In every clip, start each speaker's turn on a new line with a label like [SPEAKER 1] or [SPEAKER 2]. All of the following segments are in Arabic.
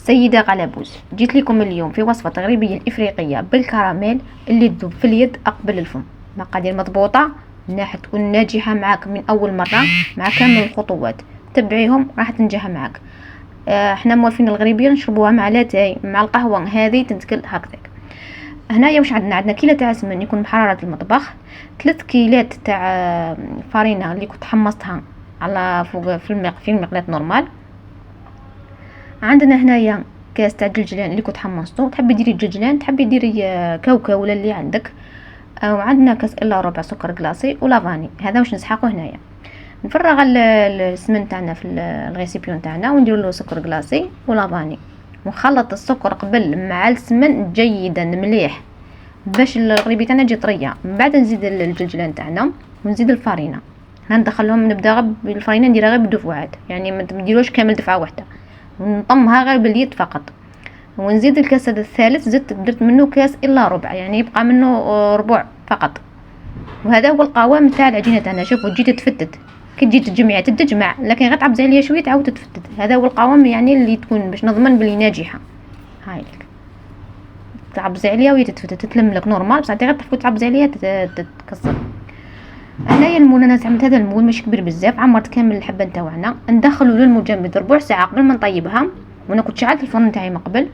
[SPEAKER 1] سيدة غلبوز، جيت لكم اليوم في وصفة تغريبية إفريقية بالكراميل اللي تذوب في اليد أقبل الفم. مقادير مضبوطة، راح تكون ناجحة معك من أول مرة مع كامل الخطوات، تبعيهم راح تنجح معك. احنا موالفين الغريبية نشربوها مع لاتاي مع القهوة هذه تنتكل هكذاك. هنايا واش عندنا كيلة تاع سمن يكون محررة المطبخ، 3 كيلات تاع فارينة اللي كنت حمصتها على فوق في المقلاة نورمال. عندنا هنايا كاس تاع الجلجلان اللي كنت حمصته، تحبي ديري الجلجلان تحبي ديري كاوكاو ولا اللي عندك. وعندنا كاس الا ربع سكر كلاصي ولافاني. هذا واش نسحقو هنايا. نفرغ السمن تاعنا في الغيسيبيون تاعنا وندير له سكر كلاصي ولافاني، ونخلط السكر قبل مع السمن جيدا مليح باش الغريبي تاعنا تجي طريه. من بعد نزيد الجلجلان تاعنا ونزيد الفارينه. ندخلهم نبدا بالفارينه نديرها غير بدفعات، يعني ما نديروش كامل دفعه واحده، ونطمها غير باليد فقط. ونزيد الكاس الثالث درت منه كاس الا ربع، يعني يبقى منه ربع فقط. وهذا هو القوام تاع العجينه تاعنا. شوفوا تجي تتفتت كي تجي تجمعها تتجمع، لكن غير تعبزي عليها شويه تعاود تتفتت. هذا هو القوام يعني اللي تكون باش نضمن بلي ناجحه. هاي لك تعبزي عليها وهي تتفتت تتلم لك نورمال، بصح غير تحكي تعبزي عليها تتكسر. هنايا المول انا استعملت هذا المول مش كبير بزاف، عمرت كامل الحبه نتاعنا. ندخلوا للمجمد ربع ساعه قبل ما نطيبها، وانا كنت شعلت الفرن تاعي من قبل.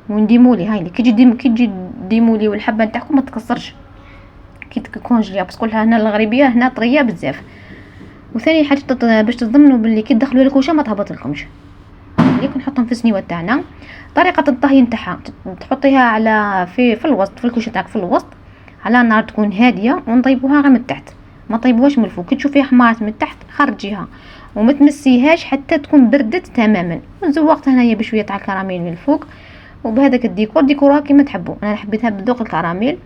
[SPEAKER 1] ونديمولي هاي كي تجي ديمولي والحبه نتاعكم ما تكسرش كي تكونجليا، بس كلها هنا الغريبيه هنا طريه بزاف. وثاني حاجه باش تضمنوا باللي كي تدخلوا الكوشه ما تهبط لكمش. اللي نحطهم في السنيوه تاعنا. طريقه الطهي نتاعها تحطيها على في الوسط، في الكوشه تاعك في الوسط على نار تكون هاديه، ونطيبوها غير من تحت، ما طيبوهاش من الفوق. كي تشوفيها حمارت من تحت خرجيها وما تمسيهاش حتى تكون بردت تماما. وزوقتها هنايا بشويه تاع الكراميل من الفوق، وبهذاك ديكوروها كيما تحبوا. انا حبيتها بذوق الكراميل،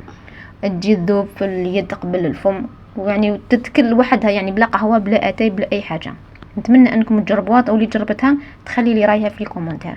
[SPEAKER 1] تجي تذوب في اليد قبل الفم، ويعني تتكل وحدها، يعني بلا قهوه بلا اتاي بلا اي حاجه. نتمنى انكم تجربوها، او اللي جربتها تخلي لي رايها في الكومنتات.